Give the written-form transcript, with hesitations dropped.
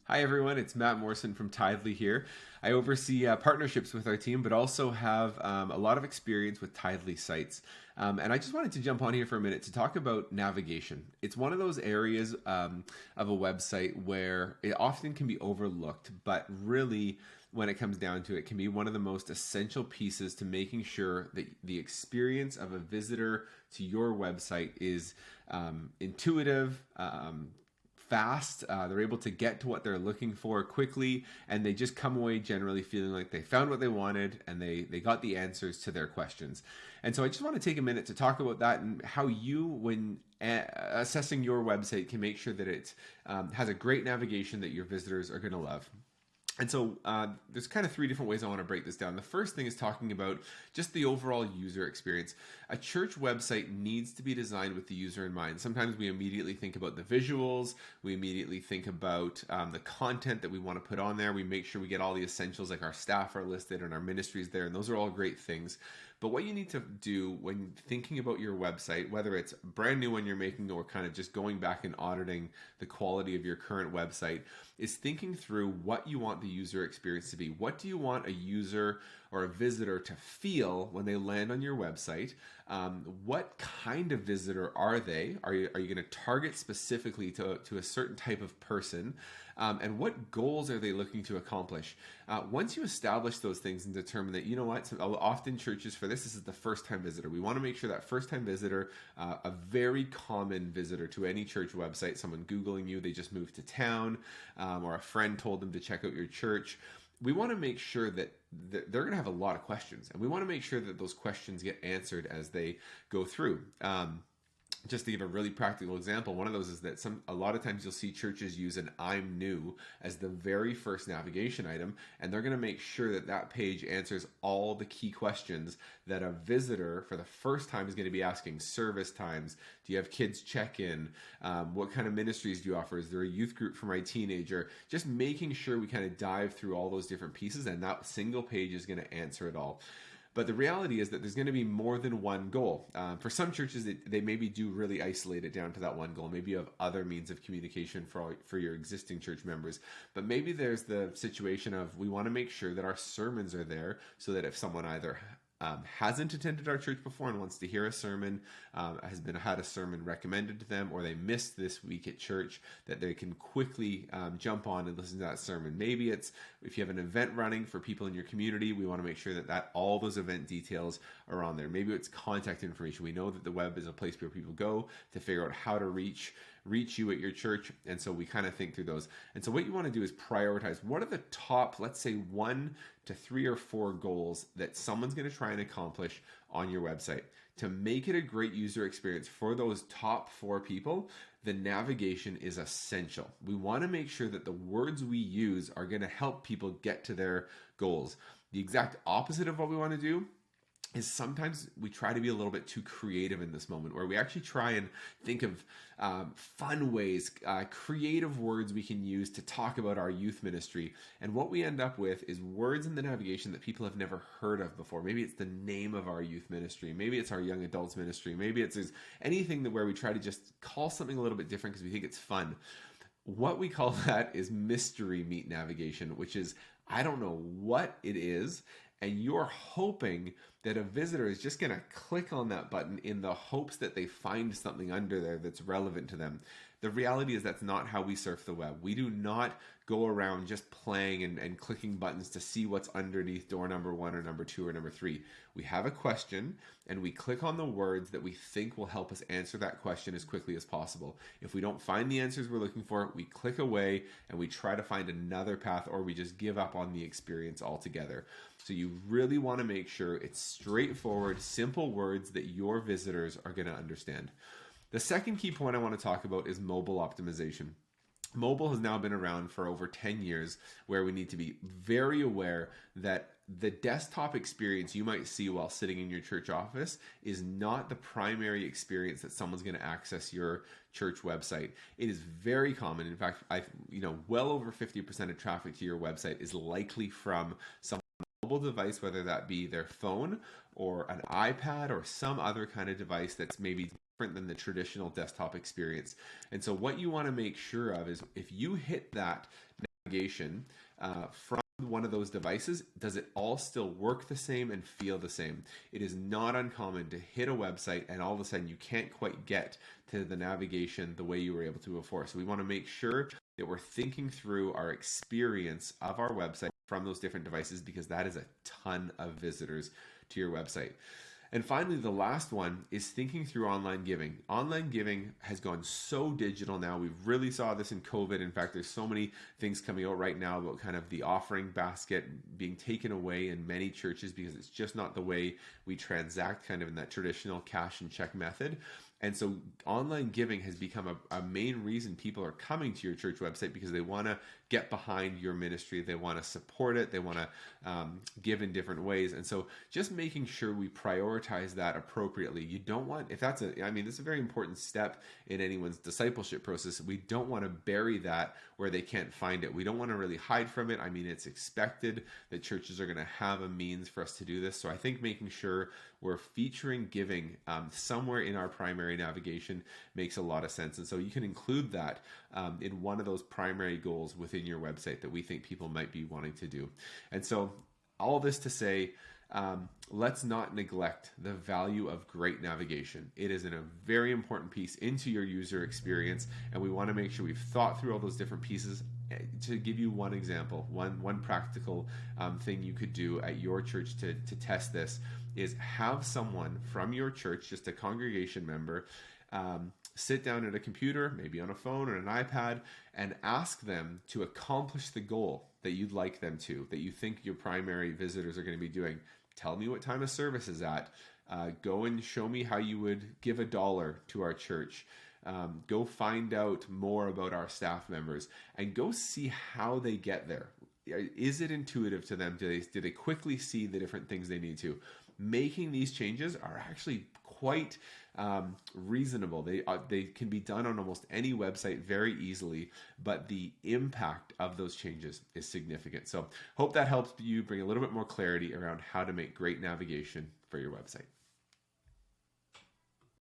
Hi everyone, it's Matt Morrison from Tithely here. I oversee partnerships with our team, but also have a lot of experience with Tithely sites. And I just wanted to jump on here for a minute to talk about navigation. It's one of those areas of a website where it often can be overlooked, but really, when it comes down to it, can be one of the most essential pieces to making sure that the experience of a visitor to your website is intuitive, fast. They're able to get to what they're looking for quickly, and they just come away generally feeling like they found what they wanted and they got the answers to their questions. And so I just want to take a minute to talk about that and how you, when assessing your website, can make sure that it has a great navigation that your visitors are going to love. And so there's kind of three different ways I want to break this down. The first thing is talking about just the overall user experience. A church website needs to be designed with the user in mind. Sometimes we immediately think about the visuals. We immediately think about the content that we want to put on there. We make sure we get all the essentials, like our staff are listed and our ministries there, and those are all great things. But what you need to do when thinking about your website, whether it's a brand new one you're making or kind of just going back and auditing the quality of your current website, is thinking through what you want the user experience to be. What do you want a user or a visitor to feel when they land on your website? What kind of visitor are they? Are you going to target specifically to a certain type of person? And what goals are they looking to accomplish? Once you establish those things and determine that, you know what, so often churches for this is the first time visitor. We want to make sure that first time visitor, a very common visitor to any church website, someone Googling you, they just moved to town, or a friend told them to check out your church. We want to make sure that they're going to have a lot of questions, and we want to make sure that those questions get answered as they go through. Just to give a really practical example, one of those is that a lot of times you'll see churches use an "I'm new" as the very first navigation item, and they're going to make sure that that page answers all the key questions that a visitor for the first time is going to be asking. Service times, do you have kids check-in? What kind of ministries do you offer? Is there a youth group for my teenager? Just making sure we kind of dive through all those different pieces, and that single page is going to answer it all. But the reality is that there's going to be more than one goal. For some churches, they maybe do really isolate it down to that one goal. Maybe you have other means of communication for your existing church members. But maybe there's the situation of, we want to make sure that our sermons are there so that if someone either hasn't attended our church before and wants to hear a sermon, had a sermon recommended to them, or they missed this week at church, that they can quickly jump on and listen to that sermon. Maybe it's if you have an event running for people in your community, we want to make sure that all those event details are on there. Maybe it's contact information. We know that the web is a place where people go to figure out how to reach you at your church, and so we kind of think through those. And so what you want to do is prioritize what are the top, let's say 1 to 3 or 4 goals that someone's going to try and accomplish on your website. To make it a great user experience for those top 4 people, the navigation is essential. We want to make sure that the words we use are going to help people get to their goals. The exact opposite of what we want to do is sometimes we try to be a little bit too creative in this moment, where we actually try and think of fun ways, creative words we can use to talk about our youth ministry. And what we end up with is words in the navigation that people have never heard of before. Maybe it's the name of our youth ministry. Maybe it's our young adults ministry. Maybe it's anything where we try to just call something a little bit different because we think it's fun. What we call that is mystery meat navigation, which is, I don't know what it is, and you're hoping that a visitor is just going to click on that button in the hopes that they find something under there that's relevant to them. The reality is that's not how we surf the web. We do not go around just playing and clicking buttons to see what's underneath door number 1 or number 2 or number 3. We have a question and we click on the words that we think will help us answer that question as quickly as possible. If we don't find the answers we're looking for, we click away and we try to find another path, or we just give up on the experience altogether. So you really want to make sure it's straightforward, simple words that your visitors are going to understand. The second key point I want to talk about is mobile optimization. Mobile has now been around for over 10 years, where we need to be very aware that the desktop experience you might see while sitting in your church office is not the primary experience that someone's going to access your church website. It is very common. In fact, well over 50% of traffic to your website is likely from some mobile device, whether that be their phone or an iPad or some other kind of device that's maybe different than the traditional desktop experience. And so what you want to make sure of is, if you hit that navigation from one of those devices, does it all still work the same and feel the same? It is not uncommon to hit a website and all of a sudden you can't quite get to the navigation the way you were able to before. So we want to make sure that we're thinking through our experience of our website from those different devices, because that is a ton of visitors to your website. And finally, the last one is thinking through online giving. Online giving has gone so digital now. We really saw this in COVID. In fact, there's so many things coming out right now about kind of the offering basket being taken away in many churches because it's just not the way we transact kind of in that traditional cash and check method. And so online giving has become a main reason people are coming to your church website, because they want to get behind your ministry. They want to support it. They want to give in different ways. And so just making sure we prioritize that appropriately. You don't want, if that's this is a very important step in anyone's discipleship process. We don't want to bury that where they can't find it. We don't want to really hide from it. I mean, it's expected that churches are going to have a means for us to do this. So I think making sure we're featuring giving somewhere in our primary navigation makes a lot of sense. And so you can include that in one of those primary goals within your website that we think people might be wanting to do. And so all this to say, let's not neglect the value of great navigation. It is a very important piece into your user experience, and we want to make sure we've thought through all those different pieces. To give you one example, one practical thing you could do at your church to test this is have someone from your church, just a congregation member, sit down at a computer, maybe on a phone or an iPad, and ask them to accomplish the goal that you'd like them to, that you think your primary visitors are going to be doing. Tell me what time of service is at. Go and show me how you would give $1 to our church. Go find out more about our staff members and go see how they get there. Is it intuitive to them? Do they quickly see the different things they need to? Making these changes are actually quite reasonable. They can be done on almost any website very easily, but the impact of those changes is significant. So hope that helps you bring a little bit more clarity around how to make great navigation for your website.